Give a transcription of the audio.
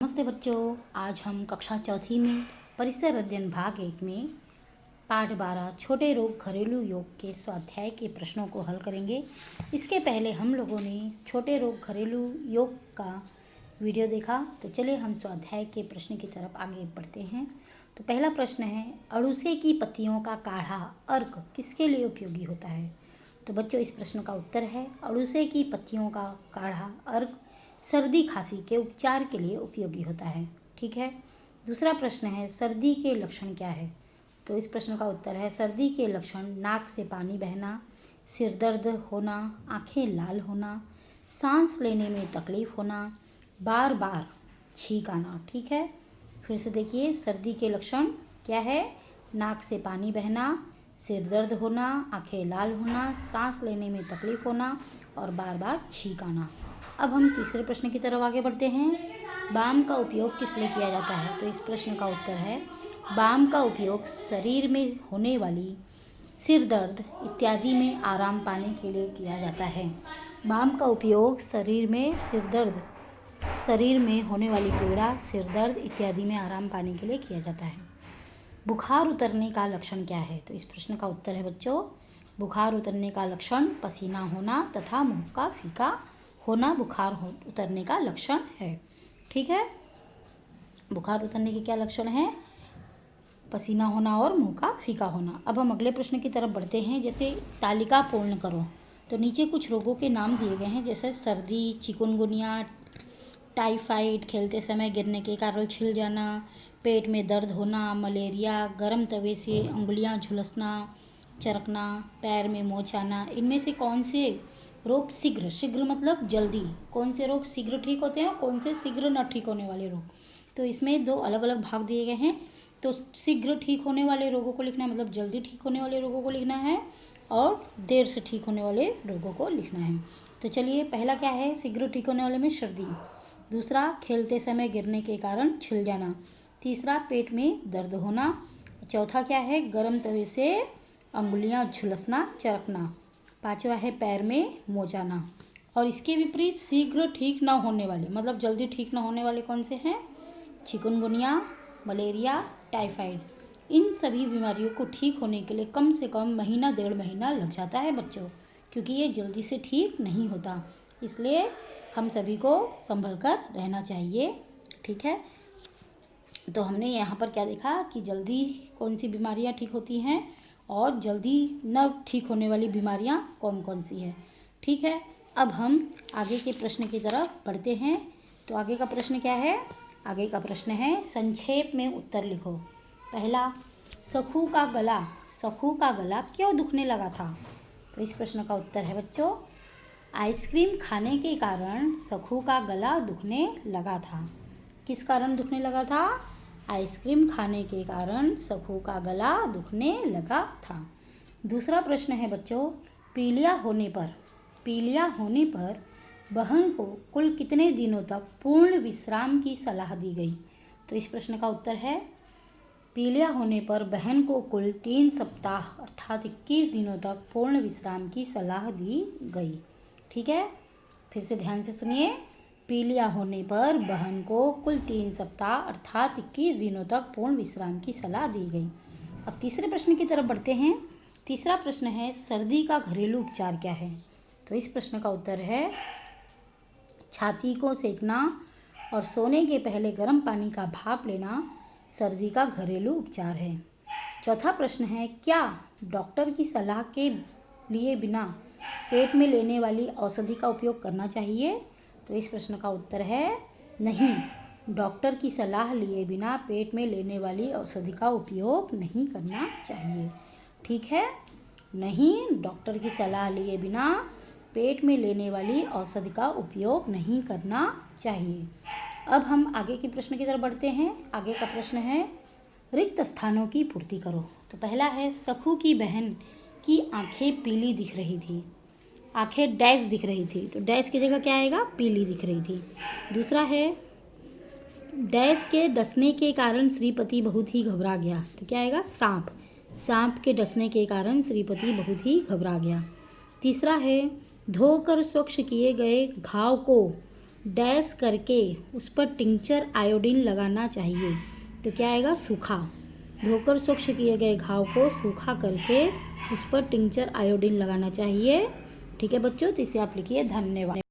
नमस्ते बच्चों, आज हम कक्षा चौथी में परिसर अध्ययन भाग 1 में पाठ 12 छोटे रोग घरेलू योग के स्वाध्याय के प्रश्नों को हल करेंगे। इसके पहले हम लोगों ने छोटे रोग घरेलू योग का वीडियो देखा, तो चलिए हम स्वाध्याय के प्रश्न की तरफ आगे बढ़ते हैं। तो पहला प्रश्न है, अड़ूसे की पत्तियों का काढ़ा अर्क किसके लिए उपयोगी होता है? तो बच्चों इस प्रश्न का उत्तर है, अड़ूसे की पत्तियों का काढ़ा अर्क सर्दी खांसी के उपचार के लिए उपयोगी होता है। ठीक है। दूसरा प्रश्न है, सर्दी के लक्षण क्या है? तो इस प्रश्न का उत्तर है, सर्दी के लक्षण नाक से पानी बहना, सिर दर्द होना, आंखें लाल होना, सांस लेने में तकलीफ होना, बार बार छींक आना। ठीक है, फिर से देखिए, सर्दी के लक्षण क्या है? नाक से पानी बहना, सिर दर्द होना, आंखें लाल होना, सांस लेने में तकलीफ होना और बार बार छींक आना। अब हम तीसरे प्रश्न की तरफ आगे बढ़ते हैं। बाम का उपयोग किस लिए किया जाता है? तो इस प्रश्न का उत्तर है, बाम का उपयोग शरीर में होने वाली सिर दर्द इत्यादि में आराम पाने के लिए किया जाता है। बाम का उपयोग शरीर में होने वाली पीड़ा, सिर दर्द इत्यादि में आराम पाने के लिए किया जाता है। बुखार उतरने का लक्षण क्या है? तो इस प्रश्न का उत्तर है बच्चों, बुखार उतरने का लक्षण पसीना होना तथा मुंह का फीका होना बुखार उतरने का लक्षण है। ठीक है, बुखार उतरने के क्या लक्षण हैं? पसीना होना और मुंह का फीका होना। अब हम अगले प्रश्न की तरफ बढ़ते हैं। जैसे तालिका पूर्ण करो। तो नीचे कुछ रोगों के नाम दिए गए हैं, जैसे सर्दी, चिकुनगुनिया, टाइफाइड, खेलते समय गिरने के कारण छिल जाना, पेट में दर्द होना, मलेरिया, गर्म तवे से उंगलियां झुलसना, चरकना, पैर में मोच आना। इनमें से कौन से रोग शीघ्र मतलब जल्दी, कौन से रोग शीघ्र ठीक होते हैं और कौन से शीघ्र न ठीक होने वाले रोग? तो इसमें दो अलग अलग भाग दिए गए हैं। तो शीघ्र ठीक होने वाले रोगों को लिखना है, मतलब जल्दी ठीक होने वाले रोगों को लिखना है, और देर से ठीक होने वाले रोगों को लिखना है। तो चलिए, पहला क्या है? शीघ्र ठीक होने वाले में सर्दी। दूसरा, खेलते समय गिरने के कारण छिल जाना। तीसरा, पेट में दर्द होना। चौथा क्या है? गर्म तवे से अंगुलियां झुलसना, चरकना। पांचवा है पैर में मोच आना। और इसके विपरीत शीघ्र ठीक ना होने वाले, मतलब जल्दी ठीक ना होने वाले कौन से हैं? Chikungunya, malaria, typhoid. इन सभी बीमारियों को ठीक होने के लिए कम से कम महीना 1.5 महीना लग जाता है बच्चों, क्योंकि ये जल्दी से ठीक नहीं होता। इसलिए हम सभी को संभल कर रहना चाहिए। ठीक है, तो हमने यहाँ पर क्या देखा कि जल्दी कौन सी बीमारियाँ ठीक होती हैं और जल्दी न ठीक होने वाली बीमारियाँ कौन कौन सी है। ठीक है, अब हम आगे के प्रश्न की तरफ बढ़ते हैं। तो आगे का प्रश्न क्या है? आगे का प्रश्न है, संक्षेप में उत्तर लिखो। पहला, सखू का गला क्यों दुखने लगा था? तो इस प्रश्न का उत्तर है बच्चों, आइसक्रीम खाने के कारण सखू का गला दुखने लगा था। किस कारण दुखने लगा था? आइसक्रीम खाने के कारण सखू का गला दुखने लगा था। दूसरा प्रश्न है बच्चों, पीलिया होने पर बहन को कुल कितने दिनों तक पूर्ण विश्राम की सलाह दी गई? तो इस प्रश्न का उत्तर है, पीलिया होने पर बहन को कुल 3 सप्ताह अर्थात 21 दिनों तक पूर्ण विश्राम की सलाह दी गई। ठीक है, फिर से ध्यान से सुनिए, पीलिया होने पर बहन को कुल 3 सप्ताह अर्थात 21 दिनों तक पूर्ण विश्राम की सलाह दी गई। अब तीसरे प्रश्न की तरफ बढ़ते हैं। तीसरा प्रश्न है, सर्दी का घरेलू उपचार क्या है? तो इस प्रश्न का उत्तर है, छाती को सेकना और सोने के पहले गर्म पानी का भाप लेना सर्दी का घरेलू उपचार है। चौथा प्रश्न है, क्या डॉक्टर की सलाह के लिए बिना पेट में लेने वाली औषधि का उपयोग करना चाहिए? तो इस प्रश्न का उत्तर है, नहीं, डॉक्टर की सलाह लिए बिना पेट में लेने वाली औषधि का उपयोग नहीं करना चाहिए। ठीक है, नहीं, डॉक्टर की सलाह लिए बिना पेट में लेने वाली औषधि का उपयोग नहीं करना चाहिए। अब हम आगे के प्रश्न की तरफ बढ़ते हैं। आगे का प्रश्न है, रिक्त स्थानों की पूर्ति करो। तो पहला है, सखू की बहन की आंखें पीली दिख रही थी, आंखें डैश दिख रही थी, तो डैश की जगह क्या आएगा? पीली दिख रही थी। दूसरा है, डैश के डसने के कारण श्रीपति बहुत ही घबरा गया, तो क्या आएगा? सांप के डसने के कारण श्रीपति बहुत ही घबरा गया। तीसरा है, धोकर स्वच्छ किए गए घाव को डैश करके उस पर टिंचर आयोडीन लगाना चाहिए। तो क्या आएगा? सूखा। धोकर स्वच्छ किए गए घाव को सूखा करके उस पर टिंचर आयोडीन लगाना चाहिए। ठीक है बच्चों, तो इसे आप लिखिए धन्यवाद।